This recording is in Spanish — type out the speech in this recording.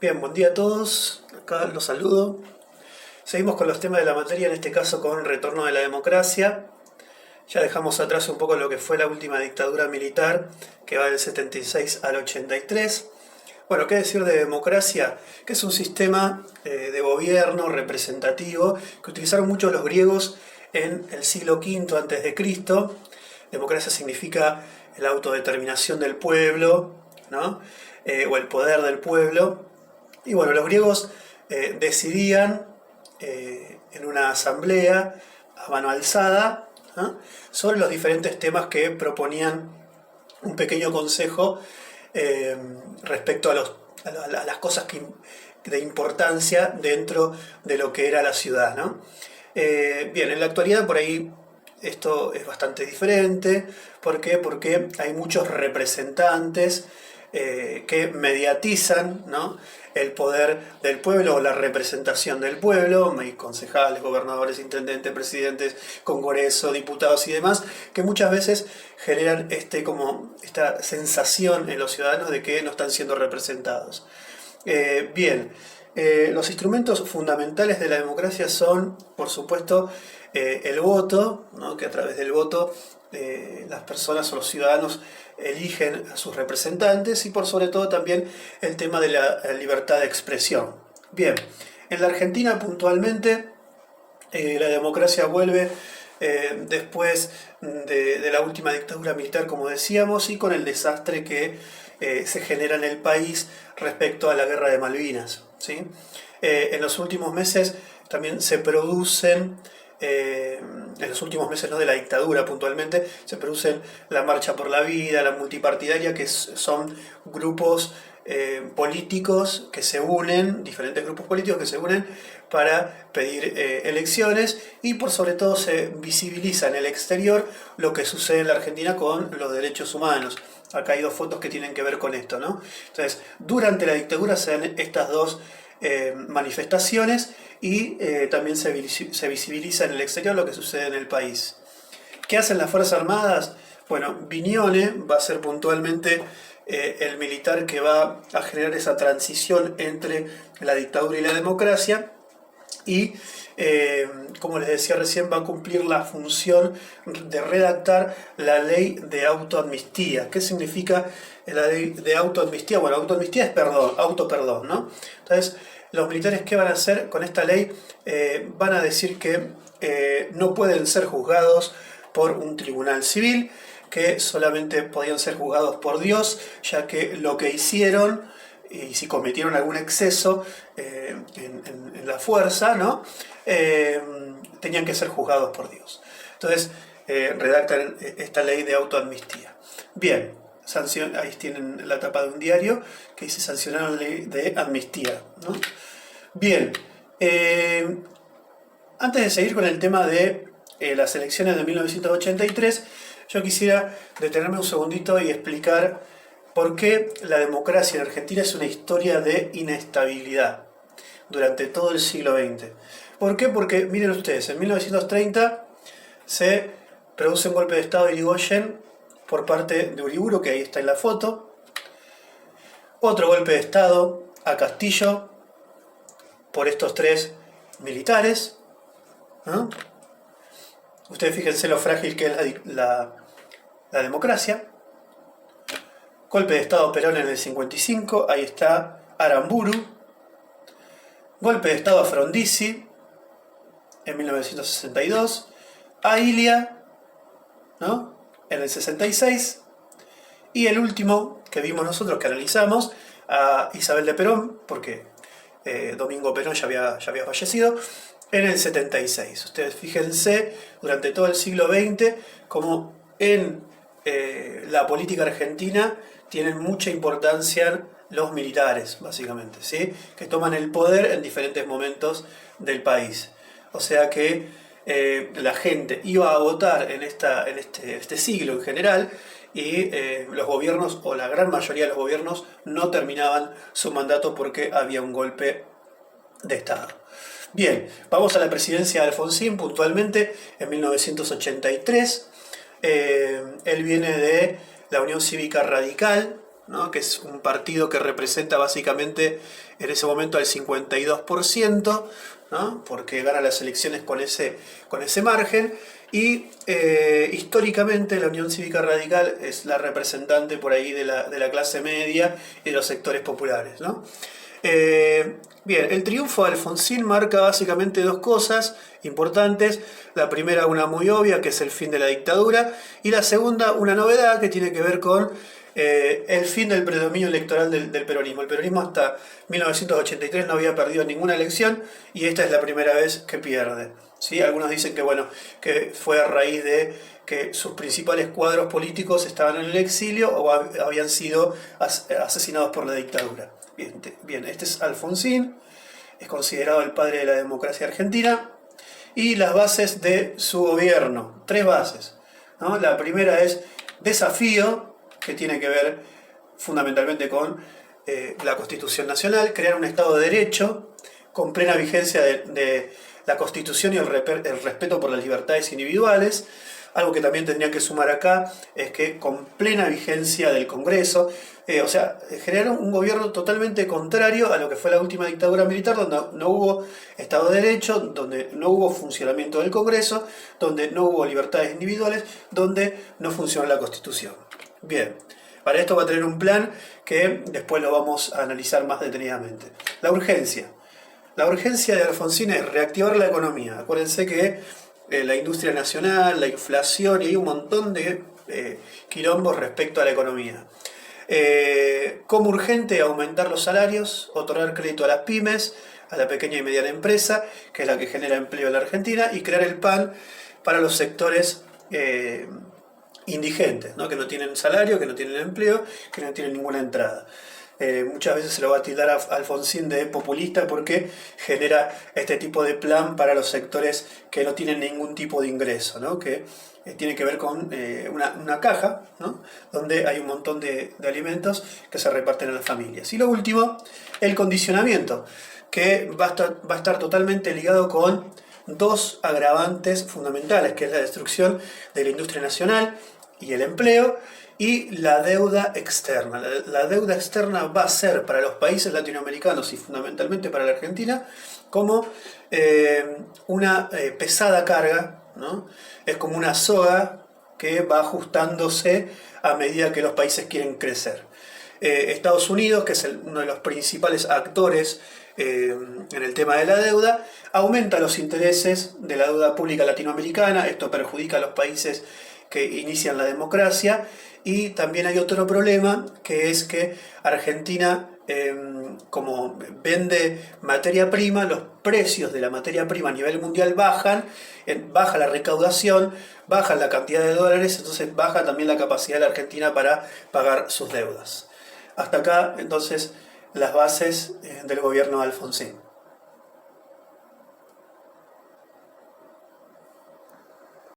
Bien, buen día a todos. Acá los saludo. Seguimos con los temas de la materia, en este caso con retorno de la democracia. Ya dejamos atrás un poco lo que fue la última dictadura militar, que va del 76 al 83. Bueno, ¿qué decir de democracia? Que es un sistema de gobierno representativo que utilizaron mucho los griegos en el siglo V antes de Cristo. Democracia significa la autodeterminación del pueblo, ¿no? O el poder del pueblo. Y bueno, los griegos decidían en una asamblea a mano alzada, ¿no?, sobre los diferentes temas que proponían un pequeño consejo respecto a las cosas de importancia dentro de lo que era la ciudad, ¿no? Bien, en la actualidad por ahí esto es bastante diferente. ¿Por qué? Porque hay muchos representantes que mediatizan, ¿no?, el poder del pueblo o la representación del pueblo. Hay concejales, gobernadores, intendentes, presidentes, congreso, diputados y demás, que muchas veces generan esta sensación en los ciudadanos de que no están siendo representados. Los instrumentos fundamentales de la democracia son, por supuesto, el voto, ¿no?, que a través del voto las personas o los ciudadanos eligen a sus representantes, y por sobre todo también el tema de la libertad de expresión. Bien, en la Argentina puntualmente la democracia vuelve después de la última dictadura militar, como decíamos, y con el desastre que se genera en el país respecto a la guerra de Malvinas, ¿sí? En los últimos meses también se producen, en los últimos meses, no de la dictadura puntualmente, se producen la Marcha por la Vida, la Multipartidaria, que son grupos políticos que se unen, diferentes grupos políticos que se unen para pedir elecciones, y por sobre todo se visibiliza en el exterior lo que sucede en la Argentina con los derechos humanos. Acá hay dos fotos que tienen que ver con esto, ¿no? Entonces, durante la dictadura se dan estas dos manifestaciones, y también se visibiliza en el exterior lo que sucede en el país. ¿Qué hacen las Fuerzas Armadas? Bueno, Vignone va a ser puntualmente el militar que va a generar esa transición entre la dictadura y la democracia, y como les decía recién, va a cumplir la función de redactar la ley de autoamnistía. ¿Qué significa la ley de autoamnistía? Bueno, autoamnistía es autoperdón, ¿no? Entonces, los militares, ¿qué van a hacer con esta ley? Van a decir que no pueden ser juzgados por un tribunal civil, que solamente podían ser juzgados por Dios, ya que lo que hicieron, y si cometieron algún exceso en la fuerza, ¿no?, tenían que ser juzgados por Dios. Entonces, redactan esta ley de autoamnistía. Bien, ahí tienen la tapa de un diario que dice: sancionaron la ley de amnistía, ¿no? Bien, antes de seguir con el tema de las elecciones de 1983, yo quisiera detenerme un segundito y explicar por qué la democracia en Argentina es una historia de inestabilidad durante todo el siglo XX. ¿Por qué? Porque, miren ustedes, en 1930 se produce un golpe de Estado de Irigoyen por parte de Uriburu, que ahí está en la foto. Otro golpe de Estado a Castillo por estos tres militares, ¿no? Ustedes fíjense lo frágil que es la democracia. Golpe de Estado Perón en el 55, ahí está Aramburu. Golpe de Estado a Frondizi en 1962. A Ilia, ¿no?, en el 66. Y el último que vimos nosotros, que analizamos, a Isabel de Perón, porque Domingo Perón ya había fallecido, en el 76. Ustedes fíjense, durante todo el siglo XX, como en la política argentina tienen mucha importancia los militares, básicamente, ¿sí?, que toman el poder en diferentes momentos del país. O sea que la gente iba a votar en este siglo en general, y los gobiernos, o la gran mayoría de los gobiernos, no terminaban su mandato porque había un golpe de Estado. Bien, vamos a la presidencia de Alfonsín puntualmente en 1983. Él viene de la Unión Cívica Radical, ¿no? Que es un partido que representa básicamente en ese momento al 52%, ¿no? Porque gana las elecciones con ese margen. Y históricamente la Unión Cívica Radical es la representante por ahí de la clase media y de los sectores populares, ¿no? Bien, el triunfo de Alfonsín marca básicamente dos cosas importantes. La primera, una muy obvia, que es el fin de la dictadura, y la segunda, una novedad que tiene que ver con el fin del predominio electoral del peronismo. El peronismo hasta 1983 no había perdido ninguna elección y esta es la primera vez que pierde. ¿Sí? Algunos dicen que, bueno, que fue a raíz de que sus principales cuadros políticos estaban en el exilio o habían sido asesinados por la dictadura. Bien, este es Alfonsín, es considerado el padre de la democracia argentina, y las bases de su gobierno, tres bases, ¿no? La primera es desafío, que tiene que ver fundamentalmente con la Constitución Nacional, crear un Estado de Derecho con plena vigencia de la Constitución y el respeto por las libertades individuales. Algo que también tendría que sumar acá es que con plena vigencia del Congreso, o sea, generaron un gobierno totalmente contrario a lo que fue la última dictadura militar, donde no hubo Estado de Derecho, donde no hubo funcionamiento del Congreso, donde no hubo libertades individuales, donde no funcionó la Constitución. Bien, para esto va a tener un plan que después lo vamos a analizar más detenidamente. La urgencia. La urgencia de Alfonsín es reactivar la economía. Acuérdense que la industria nacional, la inflación, y hay un montón de quilombos respecto a la economía. Como urgente, aumentar los salarios, otorgar crédito a las pymes, a la pequeña y mediana empresa, que es la que genera empleo en la Argentina, y crear el PAN para los sectores indigentes, ¿no? Que no tienen salario, que no tienen empleo, que no tienen ninguna entrada. Muchas veces se lo va a tildar a Alfonsín de populista porque genera este tipo de plan para los sectores que no tienen ningún tipo de ingreso, ¿no? Que tiene que ver con una caja, ¿no? Donde hay un montón de alimentos que se reparten a las familias. Y lo último, el condicionamiento, que va a estar totalmente ligado con dos agravantes fundamentales, que es la destrucción de la industria nacional y el empleo, y la deuda externa. La deuda externa va a ser para los países latinoamericanos y fundamentalmente para la Argentina como una pesada carga, ¿no? Es como una soga que va ajustándose a medida que los países quieren crecer. Estados Unidos, que es uno de los principales actores en el tema de la deuda, aumenta los intereses de la deuda pública latinoamericana. Esto perjudica a los países que inician la democracia. Y también hay otro problema, que es que Argentina, como vende materia prima, los precios de la materia prima a nivel mundial bajan, baja la recaudación, baja la cantidad de dólares, entonces baja también la capacidad de la Argentina para pagar sus deudas. Hasta acá, entonces, las bases del gobierno de Alfonsín.